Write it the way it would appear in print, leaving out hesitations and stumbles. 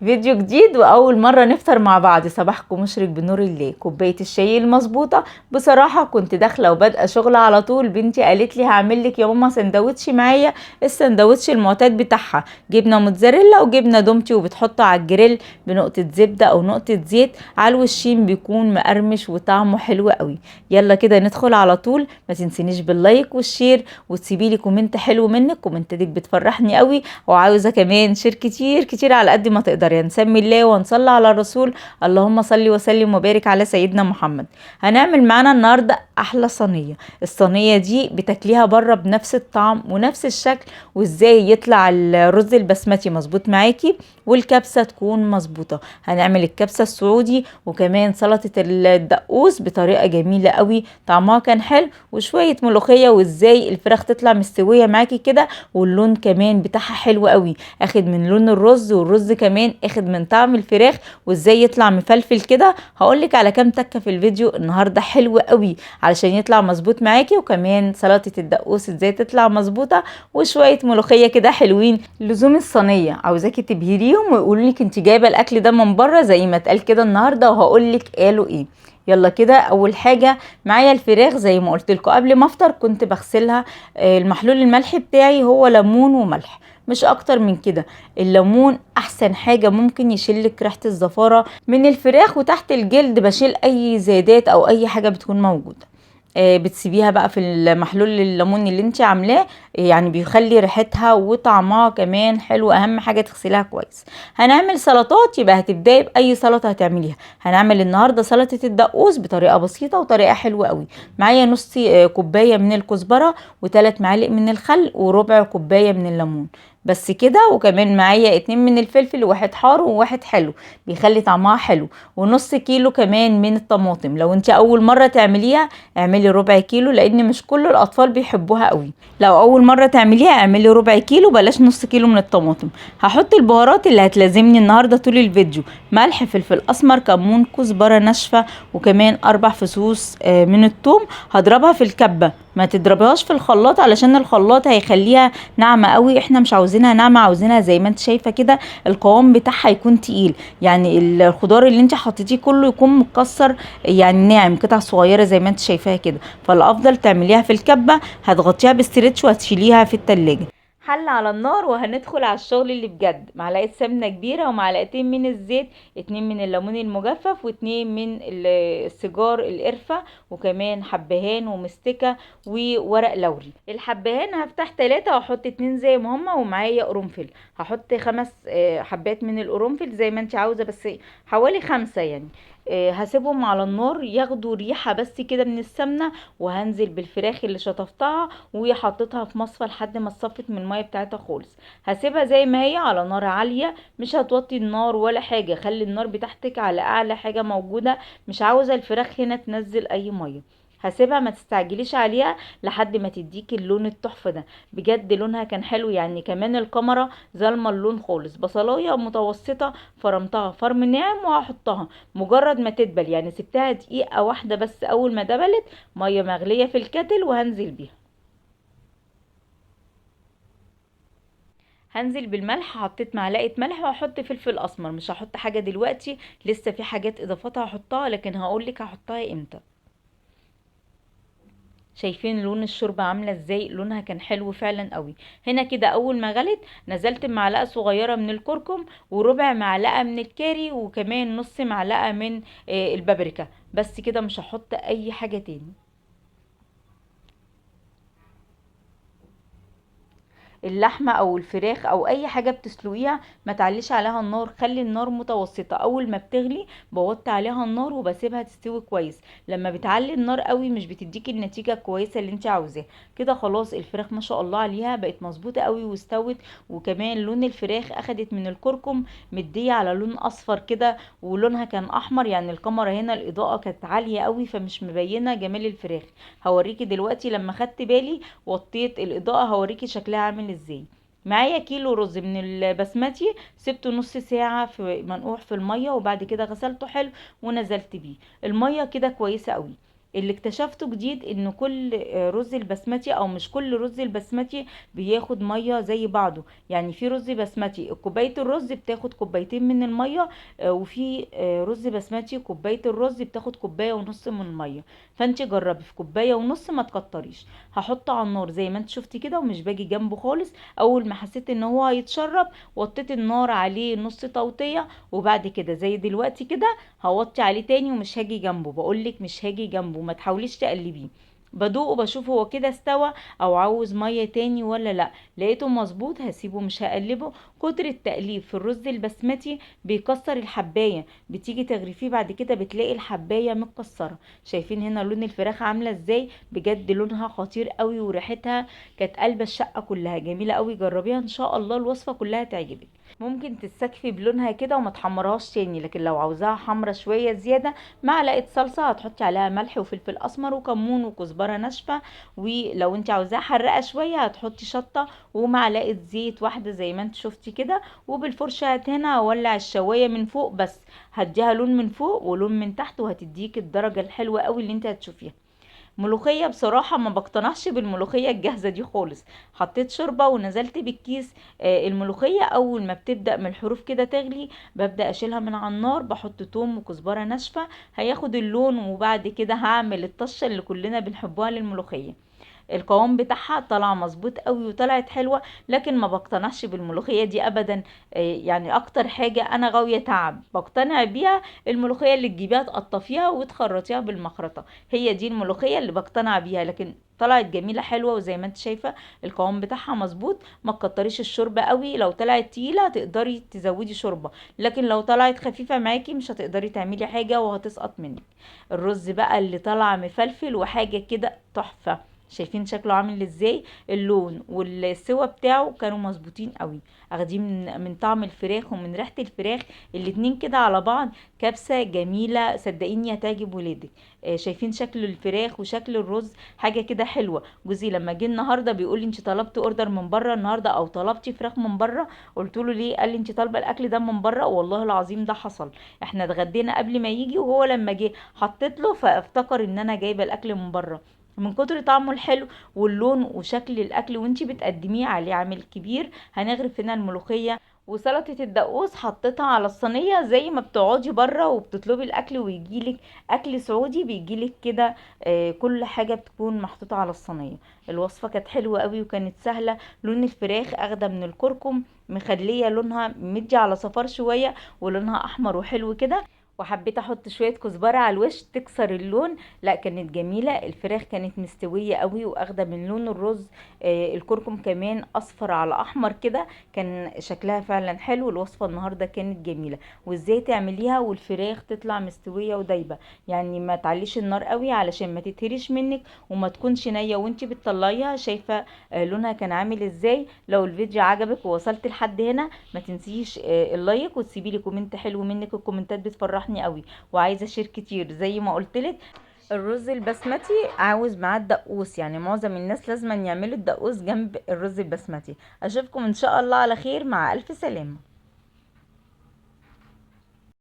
فيديو جديد واول مره نفطر مع بعض. صباحكم مشرق بنور الله. كوبايه الشاي المظبوطه. بصراحه كنت داخله وبادئه شغل على طول. بنتي قالت لي هعمل لك يا ماما سندوتش معايا، السندوتش المعتاد بتاعها، جبنه موتزاريلا وجبنه دومتي، وبتحطه على الجريل بنقطه زبده او نقطه زيت على الوشين، بيكون مقرمش وطعمه حلو قوي. يلا كده ندخل على طول. ما تنسينيش باللايك والشير، وتسيبي لي كومنت حلو منك، كومنتاتك بتفرحني قوي. وعاوزه كمان شير كتير كتير على قد ما تقدر. نسمي الله ونصلي على الرسول. اللهم صل وسلم وبارك على سيدنا محمد. هنعمل معانا النهارده احلى صينيه. الصينيه دي بتاكليها بره بنفس الطعم ونفس الشكل. وازاي يطلع الرز البسمتي مظبوط معاكي والكبسه تكون مظبوطه. هنعمل الكبسه السعودي وكمان سلطه الدقوس بطريقه جميله قوي، طعمها كان حلو، وشويه ملوخيه، وازاي الفراخ تطلع مستويه معاكي كده واللون كمان بتاعها حلو قوي، اخد من لون الرز، والرز كمان اخد من طعم الفراخ، وازاي يطلع مفلفل كده. هقولك على كام تكه في الفيديو النهارده حلو قوي علشان يطلع مظبوط معاكي. وكمان سلطه الدقوس ازاي تطلع مظبوطه، وشويه ملوخيه كده حلوين. لزوم الصينيه عاوزاكي تبهريهم ويقولوا لك انت جايبه الاكل ده من بره زي ما اتقال كده النهارده، وهقولك قالوا ايه. يلا كده اول حاجه معايا الفراخ زي ما قلت لكم قبل ما افطر كنت بغسلها. المحلول الملح بتاعي هو ليمون وملح، مش اكتر من كده. الليمون احسن حاجة ممكن يشيلك ريحة الزفارة من الفراخ، وتحت الجلد بشيل اي زيادات او اي حاجة بتكون موجودة. بتسيبيها بقى في المحلول الليمون اللي انت عاملاه، يعني بيخلي ريحتها وطعمها كمان حلو. اهم حاجة تغسلها كويس. هنعمل سلطات، يبقى هتبداي باي سلطة هتعمليها. هنعمل النهاردة سلطة الدقوس بطريقة بسيطة وطريقة حلوة قوي. معايا نص كوباية من الكزبرة، و3 معالق من الخل، وربع كوباية من الليمون، بس كده. وكمان معايا 2 من الفلفل، واحد حار وواحد حلو بيخلي طعمها حلو. ونص كيلو كمان من الطماطم. لو انت اول مرة تعمليها اعملي ربع كيلو، لان مش كل الاطفال بيحبوها قوي. لو اول مرة تعمليها اعملي ربع كيلو، بلاش نص كيلو من الطماطم. هحط البهارات اللي هتلازمني النهاردة طول الفيديو: ملح، فلفل اسمر، كمون، كزبرة ناشفة، وكمان 4 فصوص من الثوم. هضربها في الكبة، ما تضربيهاش في الخلاط علشان الخلاط هيخليها ناعمة قوي. احنا مش عاوزينها ناعمة، عاوزينها زي ما انت شايفة كده القوام بتاعها يكون تقيل. يعني الخضار اللي انت حطيتيه كله يكون متكسر، يعني ناعم، قطع صغيرة زي ما انت شايفاها كده. فالافضل تعمليها في الكبة، هتغطيها بستريتش وهتشيليها في التلاجة. حل على النار وهندخل على الشغل اللي بجد. معلقه سمنه كبيره، ومعلقتين من الزيت، 2 من الليمون المجفف، و2 من السيجار القرفه، وكمان حبهان ومستكه وورق لوري. الحبهان هفتح 3 واحط 2 زي ما هما، ومعايا قرنفل. هحط 5 حبات من القرنفل زي ما انت عاوزه، بس حوالي 5 يعني. هسيبهم على النار ياخدوا ريحه بس كده من السمنه. وهنزل بالفراخ اللي شطفتها وحطيتها في مصفى لحد ما اتصفت من الميه بتاعتها خالص. هسيبها زي ما هي على نار عاليه، مش هتوطي النار ولا حاجه. خلي النار بتاعتك على اعلى حاجه موجوده، مش عاوزه الفراخ هنا تنزل اي ميه. هسيبها، ما تستعجليش عليها لحد ما تديك اللون التحفه ده. بجد لونها كان حلو، يعني كمان الكاميرا ظالمه اللون خالص. بصلايه متوسطه فرمتها فرم ناعم وهحطها مجرد ما تدبل، يعني سبتها دقيقه واحده بس. اول ما دبلت ميه مغليه في الكتل وهنزل بيها. هنزل بالملح، حطيت معلقه ملح، وهحط فلفل اسمر. مش هحط حاجه دلوقتي، لسه في حاجات اضافات هحطها، لكن هقولك هحطها امتى. شايفين لون الشوربه عامله ازاي؟ لونها كان حلو فعلا قوي. هنا كده اول ما غلت نزلت بمعلقه صغيره من الكركم، وربع معلقه من الكاري، وكمان نص معلقه من البابريكا. بس كده، مش هحط اي حاجه تاني. اللحمه او الفراخ او اي حاجه بتسلقيها ما تعليش عليها النار، خلي النار متوسطه. اول ما بتغلي بوطي عليها النار وبسيبها تستوي كويس. لما بتعلي النار قوي مش بتديكي النتيجه الكويسه اللي انت عاوزاها. كده خلاص الفراخ ما شاء الله عليها بقت مظبوطه قوي واستوت. وكمان لون الفراخ اخدت من الكركم مديه على لون اصفر كده، ولونها كان احمر. يعني الكاميرا هنا الاضاءه كانت عاليه قوي فمش مبينه جمال الفراخ. هوريكي دلوقتي لما خدت بالي وطيت الاضاءة هوريكي شكلها عامل ازاي. معايا كيلو رز من البسمتي، سبته نص ساعة منقوع في المية، وبعد كده غسلته حلو ونزلت بيه. المية كده كويسة قوي. اللي اكتشفته جديد ان كل رز البسمتي، او مش كل رز البسمتي بياخد ميه زي بعضه. يعني في رز بسمتي كوبايه الرز بتاخد كوبايتين من الميه، وفي رز بسمتي كوبايه الرز بتاخد كوبايه ونص من الميه. فانت جربي في كوبايه ونص، ما تكتريش. هحطه على النار زي ما انت شفتي كده، ومش باجي جنبه خالص. اول ما حسيت ان هو هيتشرب وطيت النار عليه نص توطيه، وبعد كده زي دلوقتي كده هوطي عليه تاني ومش هاجي جنبه. بقولك مش هاجي جنبه، ما تحاوليش تقلبيه. بدوقه بشوف هو كده استوى او عاوز ميه تاني ولا لا. لقيته مظبوط هسيبه مش هقلبه. كتر التقليب في الرز البسمتي بيكسر الحبايه، بتيجي تغرفيه بعد كده بتلاقي الحبايه متكسره. شايفين هنا لون الفراخ عامله ازاي؟ بجد لونها خطير قوي، وريحتها كانت قلبه الشقه كلها، جميله قوي. جربيها ان شاء الله الوصفه كلها تعجبك. ممكن تستكفي بلونها كده وما تحمرهاش تاني، لكن لو عاوزاها حمرة شوية زيادة معلقة صلصة هتحطي عليها ملح وفلفل اسمر وكمون وكزبرة ناشفة. ولو انت عاوزاها حرقة شوية هتحطي شطة ومعلقة زيت واحدة زي ما انت شفتي كده. وبالفرشة هنا اولع الشواية من فوق بس، هديها لون من فوق ولون من تحت، وهتديك الدرجة الحلوة قوي اللي انت هتشوفيها. ملوخية بصراحة ما بقتنعش بالملوخية الجاهزة دي خالص. حطيت شوربة ونزلت بالكيس. الملوخية اول ما بتبدأ من الحروف كده تغلي ببدأ اشيلها من على النار، بحط توم وكزبرة ناشفة هياخد اللون، وبعد كده هعمل الطشة اللي كلنا بنحبها للملوخية. القوام بتاعها طلع مظبوط قوي وطلعت حلوة. لكن ما بقتنعش بالملوخية دي ابدا. يعني اكتر حاجة انا غاوية تعب بقتنع بيها الملوخية اللي تجيبيها تقطفيها وتخرطيها بالمخرطة، هي دي الملوخية اللي بقتنع بيها. لكن طلعت جميلة حلوة، وزي ما انت شايفة القوام بتاعها مظبوط. ما تكتريش الشوربة قوي، لو طلعت تقيلة تقدري تزودي شوربة، لكن لو طلعت خفيفة معاكي مش هتقدري تعملي حاجة وهتسقط منك. الرز بقى اللي طلع مفلفل وحاجة كده تحفة. شايفين شكله عامل ازاي؟ اللون والسوا بتاعه كانوا مظبوطين قوي، اخدين من طعم الفراخ ومن ريحة الفراخ. الاتنين كده على بعض كبسة جميلة، صدقيني هتعجب ولادك. شايفين شكل الفراخ وشكل الرز حاجة كده حلوة. جوزي لما جه النهارده بيقول لي انت طلبتي اوردر من بره النهارده او طلبتي فراخ من بره؟ قلت له ليه؟ قال لي انت طالبه الاكل ده من بره. والله العظيم ده حصل. احنا اتغدينا قبل ما يجي، وهو لما جه حطيت له فافتكر ان انا جايبه الاكل من بره، من كتر طعمه الحلو واللون وشكل الاكل. وانتي بتقدميه عليه عامل كبير. هنغرف هنا الملوخيه وسلطة الدقوس حطيتها على الصينية زي ما بتقعدي بره وبتطلبي الاكل ويجيلك اكل سعودي بيجيلك كده. كل حاجة بتكون محطوطة على الصينية. الوصفة كانت حلوة قوي وكانت سهلة. لون الفراخ اخده من الكركم، مخلية لونها مدي على صفار شوية ولونها احمر وحلو كده. وحبيت احط شويه كزبره على الوش تكسر اللون. لا كانت جميله. الفراخ كانت مستويه قوي واخده من لون الرز. الكركم كمان اصفر على احمر كده، كان شكلها فعلا حلو. الوصفه النهارده كانت جميله. وازاي تعمليها والفراخ تطلع مستويه ودايبه؟ يعني ما تعليش النار قوي علشان ما تتهريش منك، وما تكونش نيه وانتي بتطلعيها. شايفه لونها كان عامل ازاي؟ لو الفيديو عجبك ووصلت لحد هنا ما تنسيش اللايك، وتسيبي لي كومنت حلو منك. الكومنتات بتفرحني قوي وعايزه اشير كتير زي ما قلت لك. الرز البسمتي عاوز معاه الدقوس، يعني معظم الناس لازم يعملوا الدقوس جنب الرز البسمتي. اشوفكم ان شاء الله على خير، مع الف سلامه.